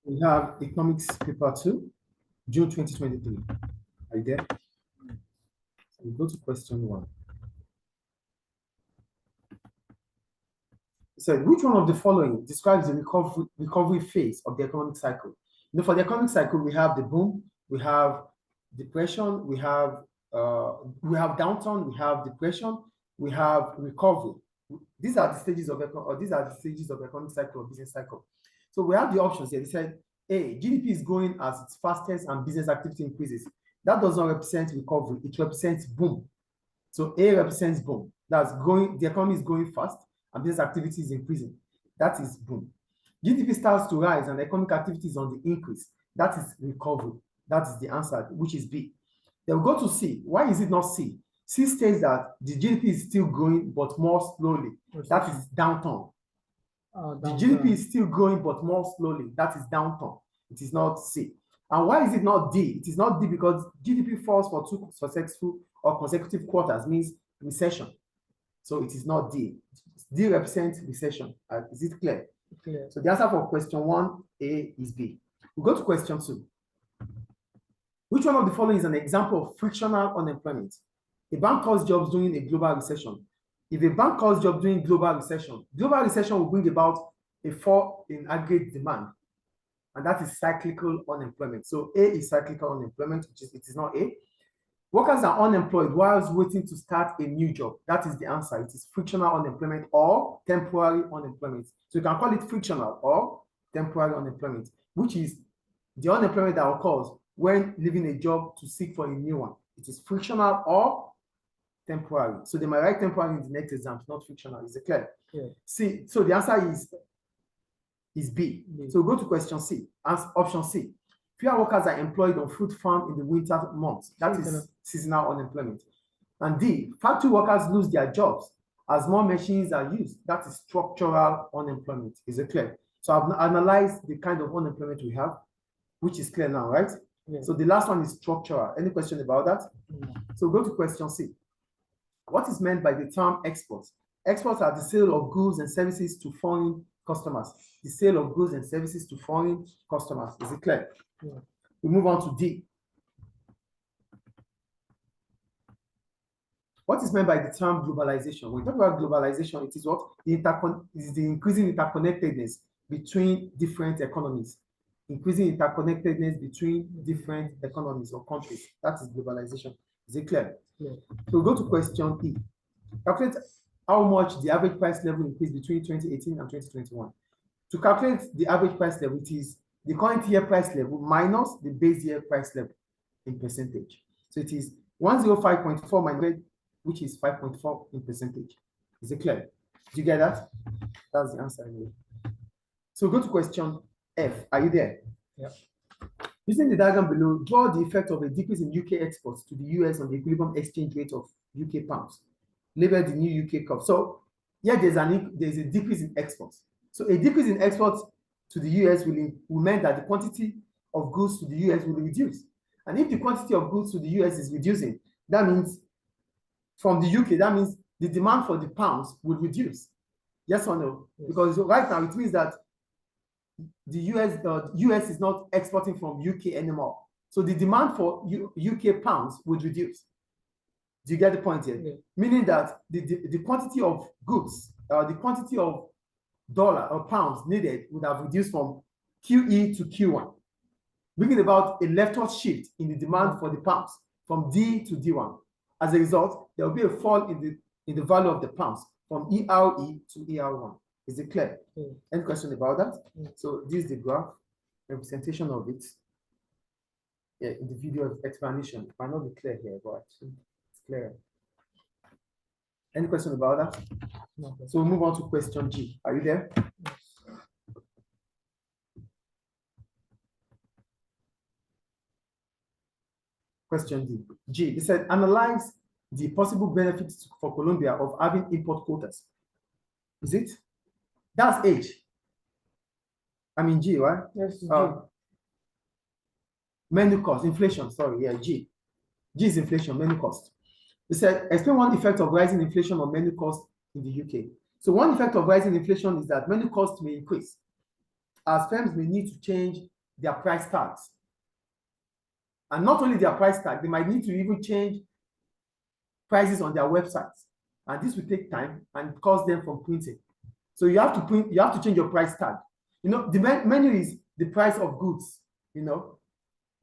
We have economics paper 2, June 2023. Are you there? So we go to question 1. It said, which one of the following describes the recovery phase of the economic cycle? For the economic cycle, we have the boom, we have depression, we have downturn, we have depression, we have recovery. These are the stages of economic cycle or business cycle. So we have the options here. They said, A, GDP is growing as its fastest and business activity increases. That does not represent recovery, it represents boom. So A represents boom. That's growing, the economy is growing fast and business activity is increasing. That is boom. GDP starts to rise and economic activity is on the increase. That is recovery. That is the answer, which is B. Then we go to C. Why is it not C? C states that the GDP is still growing but more slowly. That is downturn. The GDP is still growing but more slowly. That is downturn. It is not C. And why is it not D? It is not D because GDP falls for 2 successful or consecutive quarters, means recession. So it is not D. D represents recession. Is it clear? Clear. So the answer for question 1, A, is B. We go to question 2. Which one of the following is an example of frictional unemployment? A bank calls jobs during a global recession. If a bank calls jobs during global recession will bring about a fall in aggregate demand, and that is cyclical unemployment. So A is cyclical unemployment, it is not A. Workers are unemployed whilst waiting to start a new job. That is the answer. It is frictional unemployment or temporary unemployment. So you can call it frictional or temporary unemployment, which is the unemployment that occurs when leaving a job to seek for a new one. It is frictional or temporary. So they might write temporary in the next exam, not frictional. Is it clear? Yeah. C. So the answer is B. So we'll go to question C. Option C. Fewer workers are employed on fruit farm in the winter months. That is seasonal unemployment. And D, factory workers lose their jobs as more machines are used. That is structural unemployment. Is it clear? So I've analyzed the kind of unemployment we have, which is clear now, right? Yeah. So the last one is structural. Any question about that? Yeah. So go to question C. What is meant by the term exports? Exports are the sale of goods and services to foreign customers. The sale of goods and services to foreign customers. Is it clear? Yeah. We move on to D. What is meant by the term globalization? When we talk about globalization, it is what? It is the increasing interconnectedness between different economies. Increasing interconnectedness between different economies or countries. That is globalization. Is it clear? Yeah. So we'll go to question E. Calculate how much the average price level increased between 2018 and 2021. To calculate the average price level, it is the current year price level minus the base year price level in percentage. So it is 105.4 minus 100, which is 5.4 in percentage. Is it clear? Do you get that? That's the answer anyway. So go to question F. Are you there? Yeah. Using the diagram below, draw the effect of a decrease in UK exports to the US on the equilibrium exchange rate of UK pounds. Label the new UK curve. So here there's a decrease in exports. So a decrease in exports to the US will mean that the quantity of goods to the US will reduce. And if the quantity of goods to the US is reducing, that means from the UK, that means the demand for the pounds will reduce. Yes or no? Yes. Because right now it means that the US is not exporting from UK anymore. So the demand for UK pounds would reduce. Do you get the point here? Yeah. Meaning that the quantity of goods, the quantity of dollar or pounds needed would have reduced from QE to Q1, bringing about a leftward shift in the demand for the pounds from D to D1. As a result, there will be a fall in the value of the pounds from ERE to ER1. Is it clear? Mm. Any question about that? Mm. So this is the graph representation of it. Yeah, in the video explanation. It might not be clear here, but it's clear. Any question about that? No. So we'll move on to question G. Are you there? Yes. Question D. G. It said analyze the possible benefits for Colombia of having import quotas. Is it? That's H. I mean G, right? Yes. Menu cost, inflation, sorry, yeah, G. G is inflation, menu cost. It said, explain one effect of rising inflation on menu cost in the UK. So one effect of rising inflation is that menu costs may increase. as firms may need to change their price tags. And not only their price tag, they might need to even change prices on their websites. And this will take time and cost them from printing. So you have to change your price tag. You know, the menu is the price of goods, you know.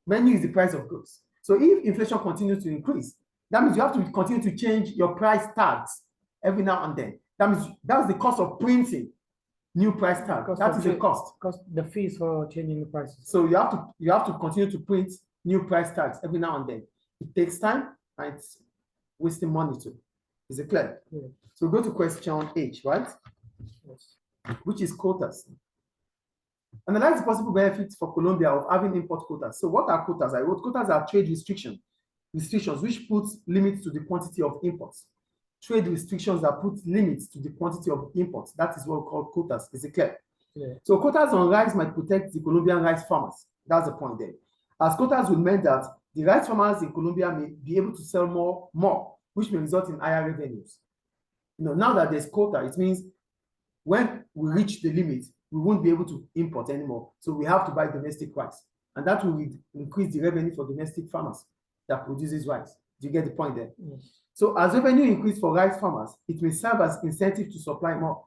Menu is the price of goods. So if inflation continues to increase, that means you have to continue to change your price tags every now and then. That means that's the cost of printing new price tag. That is a cost. Cost the fees for changing the prices. So you have to continue to print new price tags every now and then. It takes time and it's wasting money too. Is it clear? Yeah. So go to question H, right? Yes. Which is quotas. Analyze the possible benefits for Colombia of having import quotas. So what are quotas? Quotas are trade restrictions which put limits to the quantity of imports. Trade restrictions that put limits to the quantity of imports. That is what we call quotas. Is it clear? Yeah. So quotas on rice might protect the Colombian rice farmers. That's the point there. As quotas would mean that the rice farmers in Colombia may be able to sell more, which may result in higher revenues. You know, now that there's quota, it means when we reach the limit, we won't be able to import anymore. So we have to buy domestic rice. And that will increase the revenue for domestic farmers that produces rice. Do you get the point there? Yes. So as revenue increase for rice farmers, it will serve as incentive to supply more.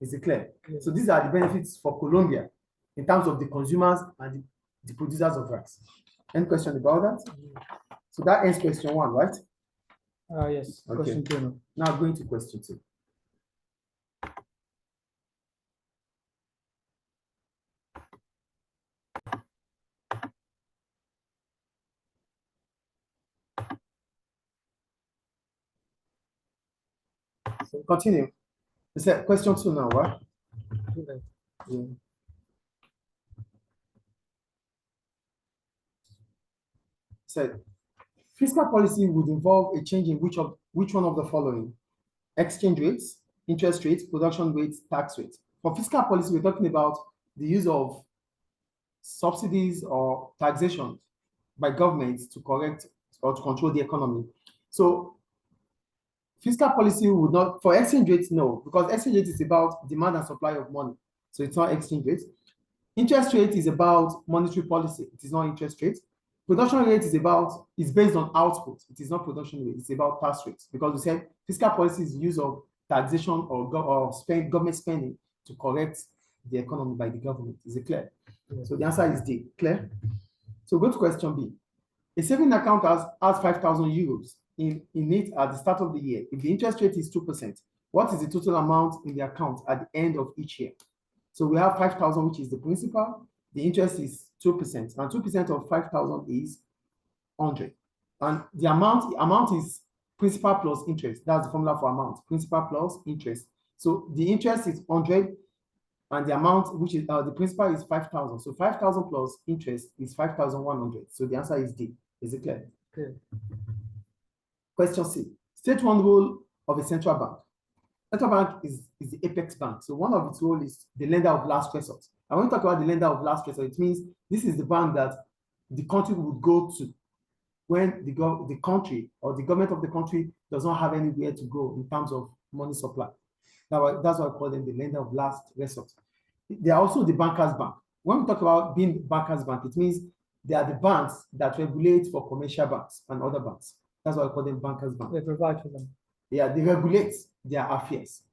Is it clear? Yes. So these are the benefits for Colombia in terms of the consumers and the producers of rice. Any question about that? So that ends question 1, right? Yes. Okay. Question 2 now. Now going to question 2. So continue. It's question 2 now, right? Okay. Yeah. Said fiscal policy would involve a change in which one of the following: exchange rates, interest rates, production rates, tax rates. For fiscal policy, we're talking about the use of subsidies or taxation by governments to correct or to control the economy. So fiscal policy would not, for exchange rates, no, because exchange rate is about demand and supply of money. So it's not exchange rate. Interest rate is about monetary policy. It is not interest rate. Production rate is based on output. It is not production rate. It's about tax rates, because we said fiscal policy is use of taxation or government spending to correct the economy by the government. Is it clear? Yeah. So the answer is D. Clear? So go to question B. A saving account has 5,000 euros in it at the start of the year. If the interest rate is 2%, what is the total amount in the account at the end of each year? So we have 5,000, which is the principal. The interest is 2%, and 2% of 5,000 is 100. And the amount is principal plus interest. That's the formula for amount, principal plus interest. So the interest is 100, and the amount, which is the principal, is 5,000. So 5,000 plus interest is 5,100. So the answer is D. Is it clear? Okay. Question C. State one role of a central bank. Central bank is the apex bank. So one of its role is the lender of last resort. And when we talk about the lender of last resort, it means this is the bank that the country would go to when the country or the government of the country does not have anywhere to go in terms of money supply. That's why I call them the lender of last resort. They are also the bankers bank. When we talk about being the bankers bank, it means they are the banks that regulate for commercial banks and other banks. That's why I call them bankers bank. They provide for them. Yeah, they regulate their affairs.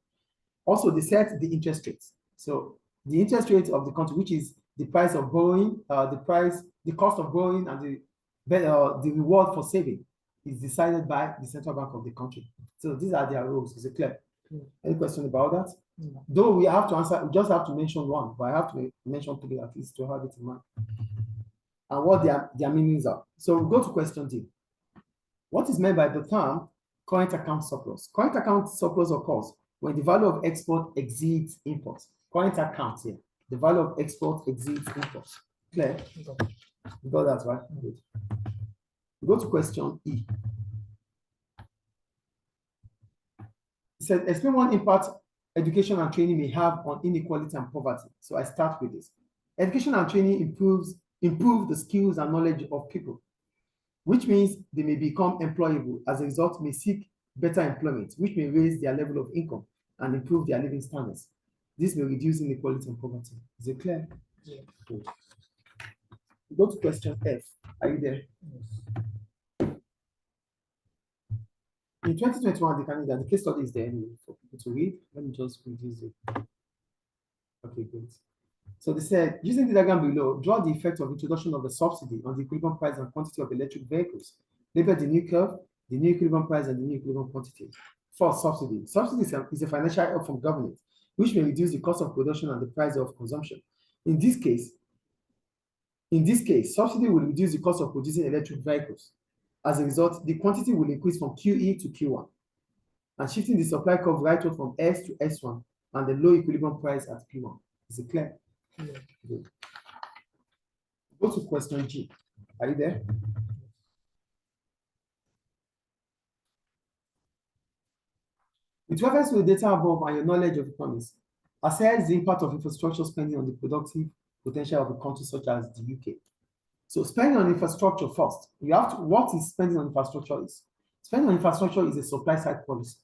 Also, they set the interest rates. So the interest rate of the country, which is the price of borrowing, the cost of borrowing, and the reward for saving, is decided by the central bank of the country. So these are their rules. Is it clear? Any question about that? No. Though we have to answer, we just have to mention one, but I have to mention 3 at least to have it in mind. And what their meanings are. So we'll go to question D. What is meant by the term current account surplus? Current account surplus occurs when the value of export exceeds imports. Current account here. The value of export exceeds imports. Clear? Okay. You got that, right? Good. We go to question E. It said, explain one impact education and training may have on inequality and poverty. So I start with this. Education and training improve the skills and knowledge of people, which means they may become employable. As a result, may seek better employment, which may raise their level of income and improve their living standards. This may reduce inequality and poverty. Is it clear? Yeah. Good. Go to question F. Are you there? Yes. In 2021, the case study is there anyway for people to read. Let me just reduce it. Okay, great. So they said, using the diagram below, draw the effect of introduction of the subsidy on the equilibrium price and quantity of electric vehicles. Label the new curve, the new equilibrium price, and the new equilibrium quantity. First, subsidy. Subsidy is a financial help from government, which may reduce the cost of production and the price of consumption. In this case, subsidy will reduce the cost of producing electric vehicles. As a result, the quantity will increase from QE to Q1, and shifting the supply curve rightward from S to S1 and the low equilibrium price at P1. Is it clear? Yeah. Good. Go to question G. Are you there? With reference to the data above and your knowledge of economics, assess the impact of infrastructure spending on the productive potential of a country such as the UK. So spending on infrastructure first, you have to, what is spending on infrastructure is? Spending on infrastructure is a supply side policy.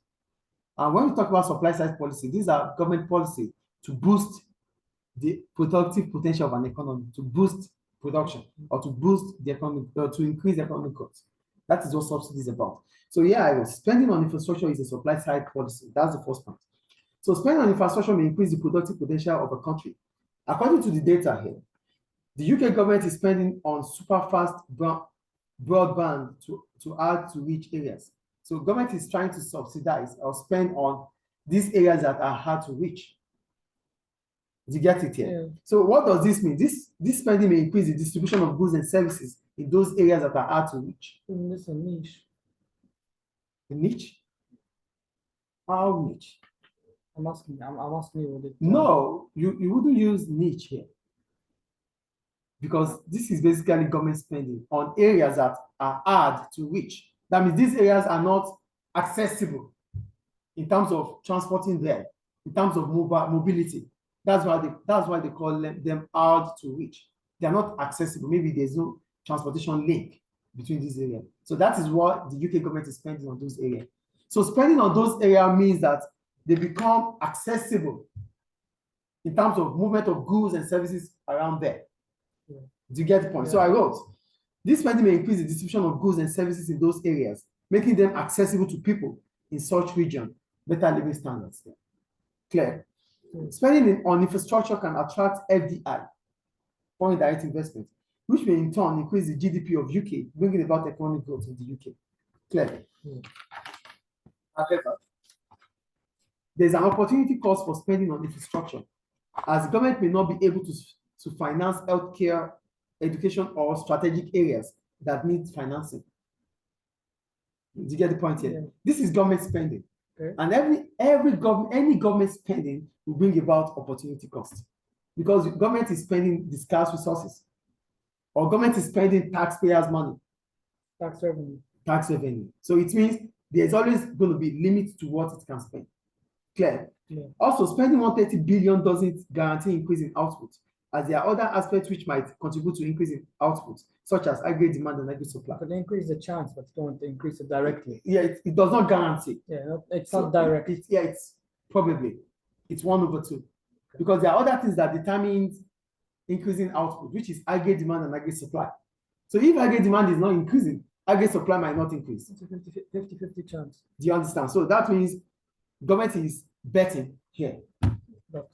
And when we talk about supply side policy, these are government policy to boost the productive potential of an economy, to boost production or to boost the economy, or to increase economic growth. That is what subsidy is about. So yeah, I was spending on infrastructure is a supply side policy. That's the first point. So spending on infrastructure may increase the productive potential of a country. According to the data here, the UK government is spending on super fast broadband to add to rich areas. So government is trying to subsidize or spend on these areas that are hard to reach. Do you get it here? Yeah. So what does this mean? This spending may increase the distribution of goods and services in those areas that are hard to reach. This is a niche. A niche? How niche? I'm asking you what it. No, you wouldn't use niche here. Because this is basically government spending on areas that are hard to reach. That means these areas are not accessible in terms of transporting there, in terms of mobility. That's why they call them hard to reach. They are not accessible. Maybe there's no transportation link between these areas. So that is what the UK government is spending on those areas. So spending on those areas means that they become accessible in terms of movement of goods and services around there. Yeah. Do you get the point? Yeah. So I wrote, this spending may increase the distribution of goods and services in those areas, making them accessible to people in such region, better living standards. Clear? Spending on infrastructure can attract FDI, foreign direct investment, which may in turn increase the GDP of UK, bringing about economic growth in the UK. Clear? However, there's an opportunity cost for spending on infrastructure, as the government may not be able to finance healthcare, education, or strategic areas that need financing. Do you get the point here? Yeah. This is government spending. Okay. And any government spending will bring about opportunity cost, because the government is spending the scarce resources, or government is spending taxpayers' money. Tax revenue. Tax revenue. So it means there's always going to be limits to what it can spend. Clear? Yeah. Also, spending 130 billion doesn't guarantee increase in output, as there are other aspects which might contribute to increase in output, such as aggregate demand and aggregate supply. But they increase the chance, but you don't increase it directly. Yeah, it does not guarantee. Yeah, it's So not direct. It's probably, it's 1/2, because there are other things that determine increasing output, which is aggregate demand and aggregate supply. So if aggregate demand is not increasing, aggregate supply might not increase. It's a 50-50 chance. Do you understand? So that means government is betting here. But,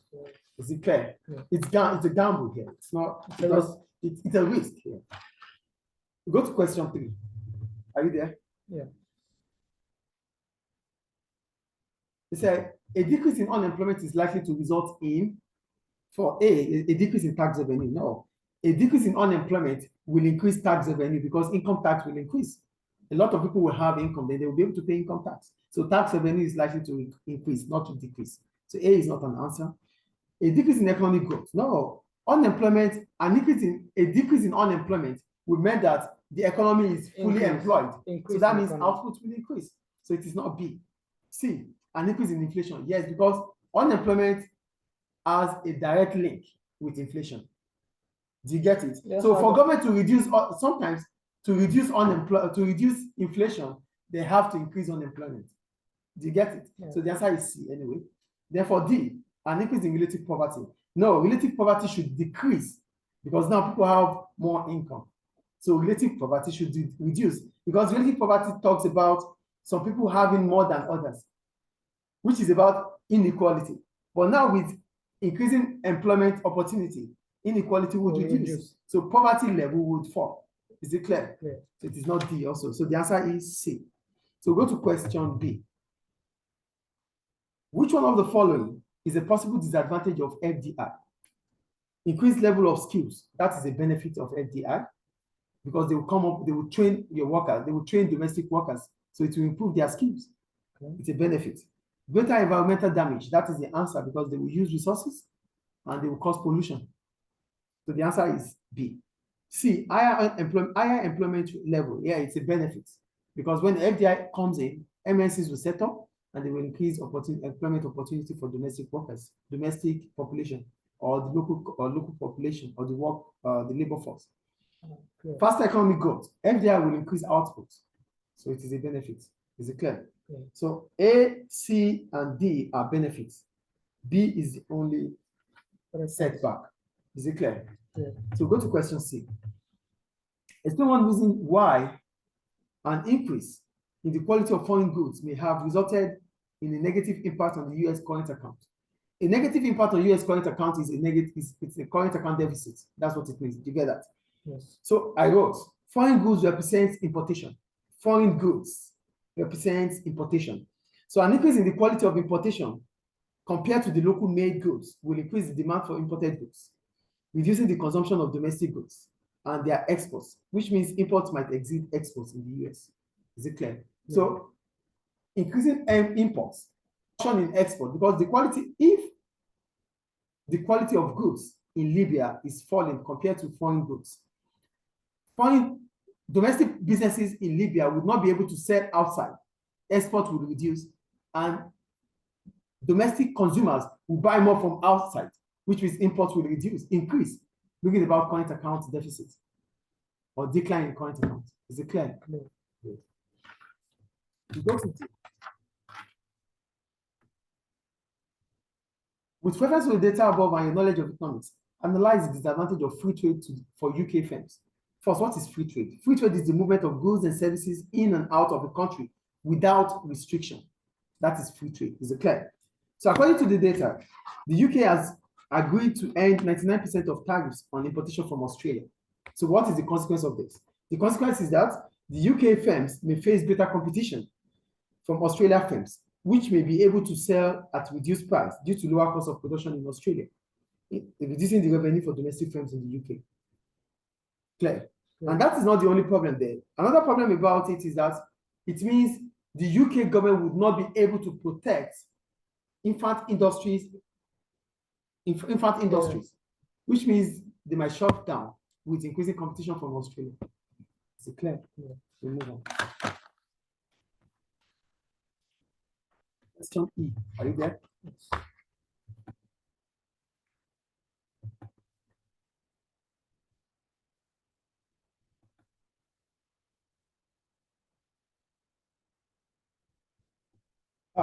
Is it clear? Yeah. It's a gamble here. It's not, It's a risk. it's a risk here. Go to question 3. Are you there? Yeah. It said a decrease in unemployment is likely to result in, for a decrease in tax revenue. No, a decrease in unemployment will increase tax revenue because income tax will increase. A lot of people will have income, then they will be able to pay income tax. So tax revenue is likely to increase, not to decrease. So A is not an answer. A decrease in economic growth. No, unemployment, a decrease in unemployment would mean that the economy is fully employed. So that means output will increase. So it is not B. C, an increase in inflation. Yes, because unemployment has a direct link with inflation. Do you get it? Yes, so for government to reduce, sometimes to reduce inflation, they have to increase unemployment. Do you get it? Yeah. So the answer is C anyway. Therefore, D, an increase in relative poverty. No, relative poverty should decrease because now people have more income. So relative poverty should reduce because relative poverty talks about some people having more than others, which is about inequality. But now with increasing employment opportunity, inequality would Will reduce. reduce. So poverty level would fall. Is it clear? Clear. So it is not D also. So the answer is C. So go to question B. Which one of the following is a possible disadvantage of FDI? Increased level of skills. That is a benefit of FDI because they will come up, they will train your workers, they will train domestic workers. So it will improve their skills. Okay. It's a benefit. Greater environmental damage. That is the answer because they will use resources and they will cause pollution. So the answer is B. C, higher employment level. Yeah, it's a benefit because when FDI comes in, MNCs will set up and they will increase employment opportunity for domestic workers, domestic population, or the local population, or the labor force. Clear. Faster economic growth. FDI will increase output, so it is a benefit. Is it clear? Clear. So A, C, and D are benefits. B is the only setback. Is it clear? Clear. So go to question C. Explain one reason why an increase in the quality of foreign goods may have resulted in a negative impact on the U.S. current account. A negative impact on U.S. current account is it's a current account deficit. That's what it means. Do you get that? Yes. So I wrote, foreign goods represents importation. Foreign goods represents importation. So an increase in the quality of importation compared to the local made goods will increase the demand for imported goods, reducing the consumption of domestic goods and their exports, which means imports might exceed exports in the US. Is it clear? Yeah. So increasing imports, in export, because if the quality of goods in Libya is falling compared to foreign goods, domestic businesses in Libya would not be able to sell outside. Export will reduce, and domestic consumers will buy more from outside, which means imports will increase, bringing about current account deficit or decline in current account. Is it clear? Clear. Good. We go to D. With reference to the data above and your knowledge of economics, analyze the disadvantage of free trade for UK firms. First, what is free trade? Free trade is the movement of goods and services in and out of a country without restriction. That is free trade. Is it clear? So according to the data, the UK has agreed to end 99% of tariffs on importation from Australia. So what is the consequence of this? The consequence is that the UK firms may face greater competition from Australia firms, which may be able to sell at reduced price due to lower cost of production in Australia, reducing the revenue for domestic firms in the UK. Clear? Yeah. And that is not the only problem there. Another problem about it is that it means the UK government would not be able to protect infant industries, which means they might shut down with increasing competition from Australia. Is it clear? Yeah. We move on. Question E. Are you there? Yes.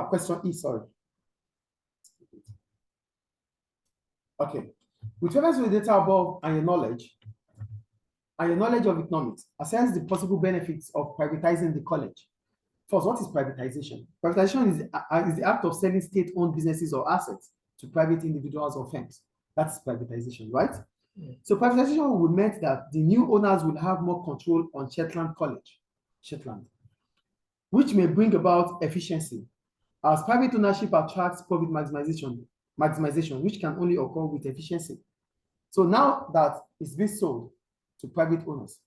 Question E, sorry. Okay. With reference to the data above and your knowledge of economics, assess the possible benefits of privatizing the college. First, what is privatization? Privatization is the act of selling state-owned businesses or assets to private individuals or firms. That's privatization, right? Yeah. So privatization would mean that the new owners will have more control on Shetland College, which may bring about efficiency, as private ownership attracts profit maximization, which can only occur with efficiency. So now that it's been sold to private owners,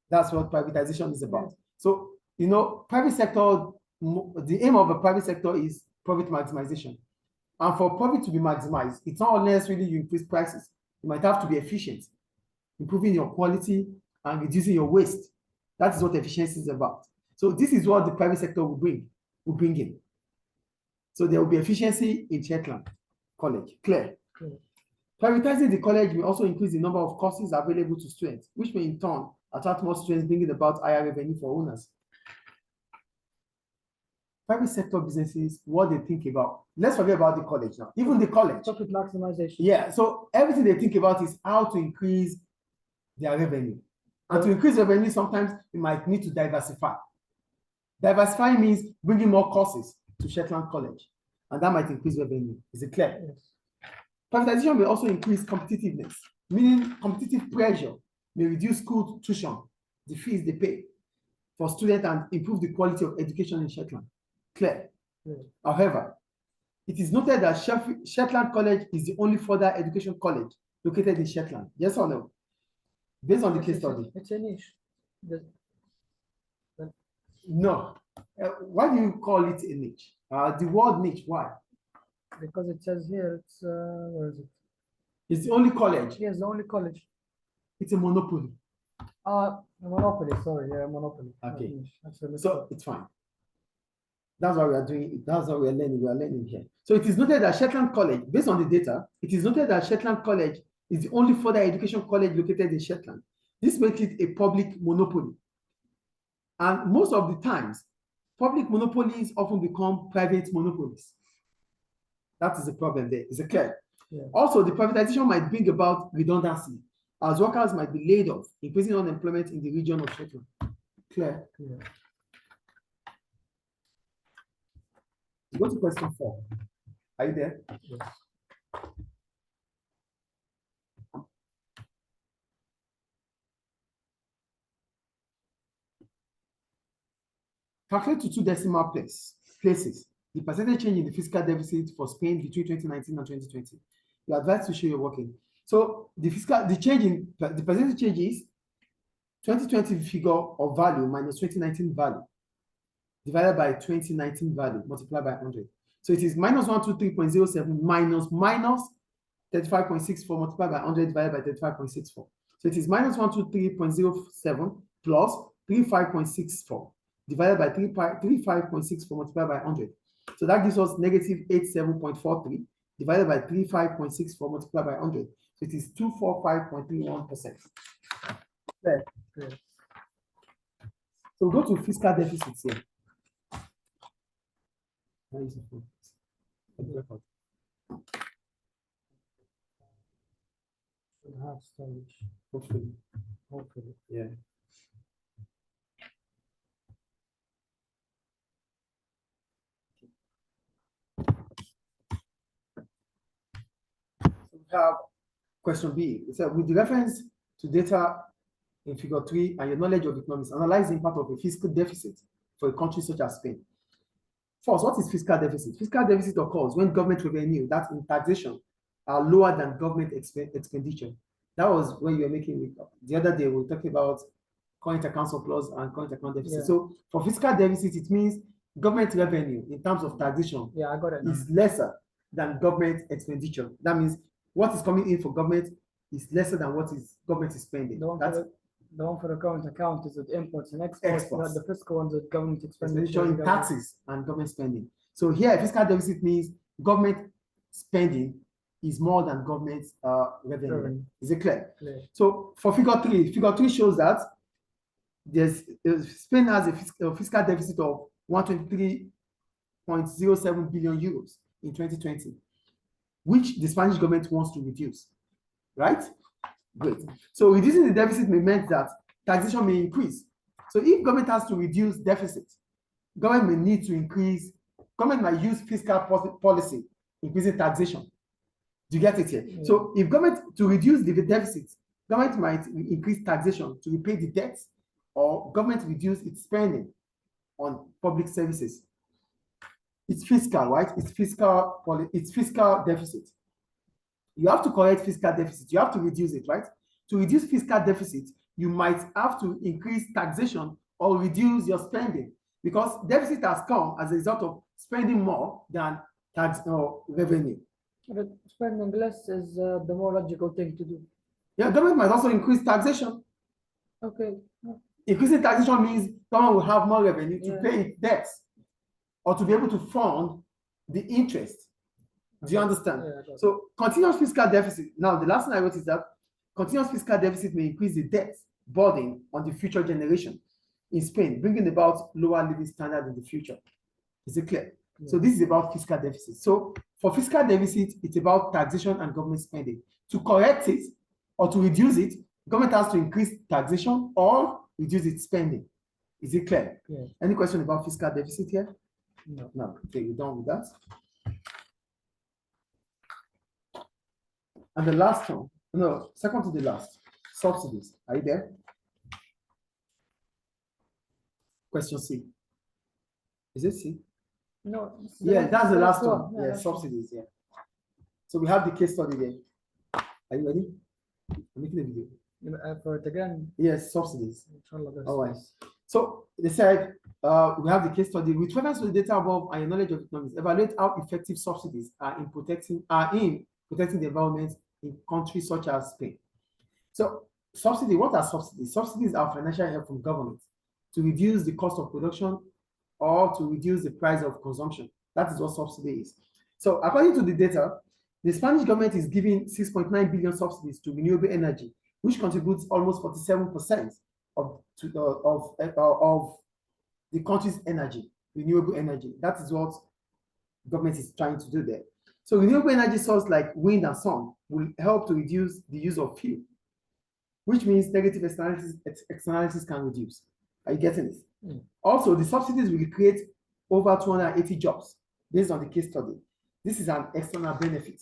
that's what privatization is about. So, you know, private sector, the aim of a private sector is profit maximization. And for profit to be maximized, it's not necessarily you increase prices. You might have to be efficient, improving your quality and reducing your waste. That is what efficiency is about. So this is what the private sector will bring in. So there will be efficiency in Shetland College. Clear? Clear. Privatizing the college may also increase the number of courses available to students, which may in turn attract more students, bringing about higher revenue for owners. private sector businesses, what they think about. Let's forget about the college now. Even the college, Profit maximization. yeah. So everything they think about is how to increase their revenue. And to increase revenue, sometimes you might need to diversify. Diversifying means bringing more courses to Shetland College, and that might increase revenue. Is it clear? Yes. Privatization may also increase competitiveness, meaning competitive pressure may reduce school tuition, the fees they pay for students, and improve the quality of education in Shetland. Clear? Yes. However, it is noted that Shetland College is the only further education college located in Shetland. Yes or no? Based on the case study. It's a niche. No. Why do you call it a niche? The word niche, why? Because it says here, it's, where is it? It's the only college. Yes, the only college. It's a monopoly. Monopoly, sorry, yeah, monopoly. Okay. Niche. That's a So it's fine. That's why we are doing it. That's what we are learning. We are learning here. So it is noted that Shetland College, based on the data, it is noted that Shetland College is the only further education college located in Shetland. This makes it a public monopoly. And most of the times, public monopolies often become private monopolies. That is the problem there. Is it clear? Yeah. Also, the privatization might bring about redundancy, as workers might be laid off, increasing unemployment in the region of Shetland. Clear? Yeah. Go to question 4. Are you there? Yes. Calculate to 2 decimal places the percentage change in the fiscal deficit for Spain between 2019 and 2020. You are advised to show your working. So the percentage change is 2020 figure of value minus 2019 value divided by 2019 value multiplied by 100. So it is minus 123.07 minus 35.64 multiplied by 100 divided by 35.64. So it is minus 123.07 plus 35.64 divided by 35.64 multiplied by 100. So that gives us negative 87.43 divided by 35.64 multiplied by 100. So it is 245.31%. There. Yes. So we go to fiscal deficits here. Where is the phone? Should have storage. Hopefully. Hopefully. Yeah. So we have question B. It said, with the reference to data in figure 3 and your knowledge of economics, analyze the impact of a fiscal deficit for a country such as Spain. First, what is fiscal deficit? Fiscal deficit occurs when government revenue, that in taxation, are lower than government expenditure. That was when you were making the other day. We were talking about current account surplus and current account deficit. Yeah. So for fiscal deficit, it means government revenue in terms of taxation Yeah, I got it. is lesser than government expenditure. That means what is coming in for government is lesser than what is government is spending. The one for the current account is with imports and exports. Exports. The fiscal ones with government expenditure. Expenditure in taxes and government spending. So here, fiscal deficit means government spending is more than government revenue. Revenue. Is it clear? Clear. So for figure 3 shows that Spain has a fiscal deficit of 123.07 billion euros in 2020, which the Spanish government wants to reduce, right? Great. So reducing the deficit may mean that taxation may increase. So if government has to reduce deficit, government may need to increase, government might use fiscal policy, increasing taxation. Do you get it here? Yeah. So if government, to reduce the deficit, government might increase taxation to repay the debts, or government reduce its spending on public services. It's fiscal, right? It's fiscal deficit. You have to correct fiscal deficit. You have to reduce it, right? To reduce fiscal deficit, you might have to increase taxation or reduce your spending, because deficit has come as a result of spending more than tax or revenue. But spending less is the more logical thing to do. Yeah, government might also increase taxation. Okay. Increasing taxation means government will have more revenue to Yeah. pay its debts or to be able to fund the interest. Do you understand? Yeah, I got it. So continuous fiscal deficit. Now, the last thing I wrote is that continuous fiscal deficit may increase the debt burden on the future generation in Spain, bringing about lower living standard in the future. Is it clear? So this is about fiscal deficit. So for fiscal deficit, it's about taxation and government spending. To correct it or to reduce it, government has to increase taxation or reduce its spending. Is it clear? Yeah. Any question about fiscal deficit here? No. No. Okay, we're done with that. And the last one, no, second to the last, subsidies. Are you there? Question C. Is it C? No. Yeah, that's the last one. one. Yeah, Yeah, that's one. subsidies. Yeah. So we have the case study there. Are you ready? I'm making a video. For it again. Yes, subsidies. Inshallah, there's All right. space. So they said we have the case study with reference to the data above and your knowledge of economics. Evaluate how effective subsidies are in protecting the environment in countries such as Spain. So subsidy, what are subsidies? Subsidies are financial help from government to reduce the cost of production or to reduce the price of consumption. That is what subsidy is. So according to the data, the Spanish government is giving 6.9 billion subsidies to renewable energy, which contributes almost 47% of the country's energy, renewable energy. That is what government is trying to do there. So renewable energy sources like wind and sun will help to reduce the use of fuel, which means negative externalities can reduce. Are you getting it? Mm. Also, the subsidies will create over 280 jobs based on the case study. This is an external benefit.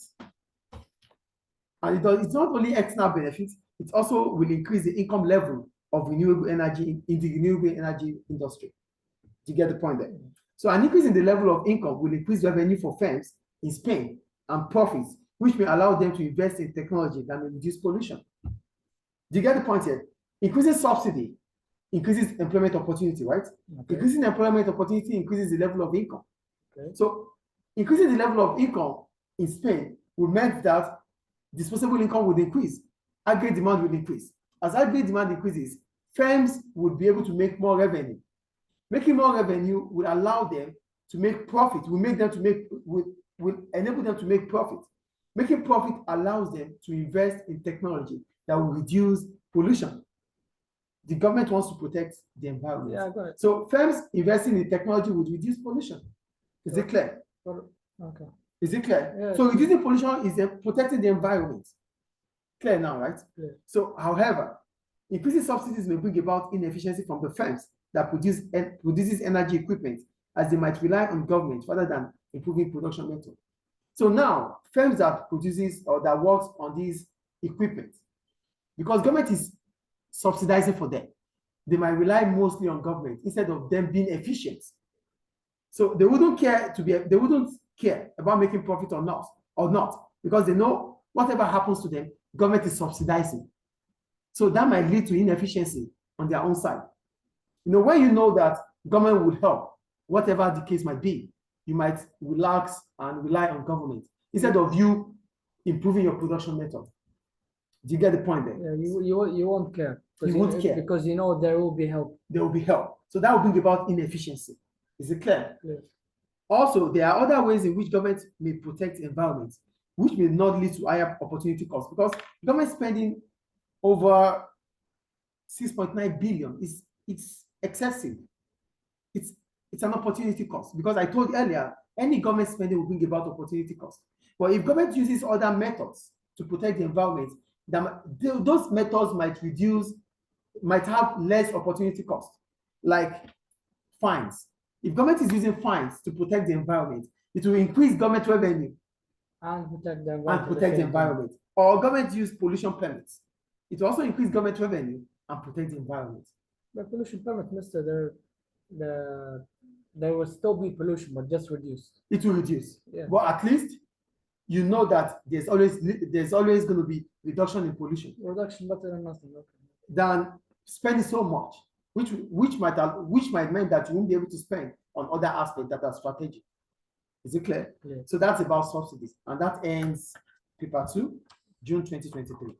And it's not only external benefits, it also will increase the income level of renewable energy in the renewable energy industry. Do you get the point there? So an increase in the level of income will increase revenue for firms in Spain and profits, which may allow them to invest in technology that may reduce pollution. Do you get the point here? Increasing subsidy increases employment opportunity, right? Okay. Increasing employment opportunity increases the level of income. Okay. So increasing the level of income in Spain will make that disposable income would increase, aggregate demand will increase. As aggregate demand increases, firms would be able to make more revenue. Making more revenue will allow them to make profit, will enable them to make profit. Making profit allows them to invest in technology that will reduce pollution. The government wants to protect the environment. Yeah, got it. So firms investing in technology would reduce pollution. Is it clear? Okay. Is it clear? Yeah, So reducing pollution is protecting the environment. Clear now, right? Clear. So, however, increasing subsidies may bring about inefficiency from the firms that produces energy equipment, as they might rely on government rather than improving production method. So now, firms that produces or that works on these equipment, because government is subsidizing for them, they might rely mostly on government instead of them being efficient. So they wouldn't care about making profit or not, because they know whatever happens to them, government is subsidizing. So that might lead to inefficiency on their own side. You know, when you know that government will help, whatever the case might be, you might relax and rely on government instead of you improving your production method. Do you get the point there? Yeah, you won't care. You won't care. Because you know there will be help. There will be help. So that will bring about inefficiency. Is it clear? Clear. Also, there are other ways in which government may protect the environment, which may not lead to higher opportunity costs, because government spending over 6.9 billion it's excessive. It's an opportunity cost, because I told you earlier, any government spending will bring about opportunity cost. But if government uses other methods to protect the environment, those methods might have less opportunity cost, like fines. If government is using fines to protect the environment, it will increase government revenue and protect the environment. Or government use pollution permits. It will also increase government revenue and protect the environment. The pollution permit, mister, there will still be pollution, but just reduced. It will reduce. Yeah. But at least you know that there's always going to be reduction in pollution. Reduction better than nothing. Okay. Than spending so much, which might mean that you won't be able to spend on other aspects that are strategic. Is it clear? Clear. So that's about subsidies, and that ends paper 2, June 2023.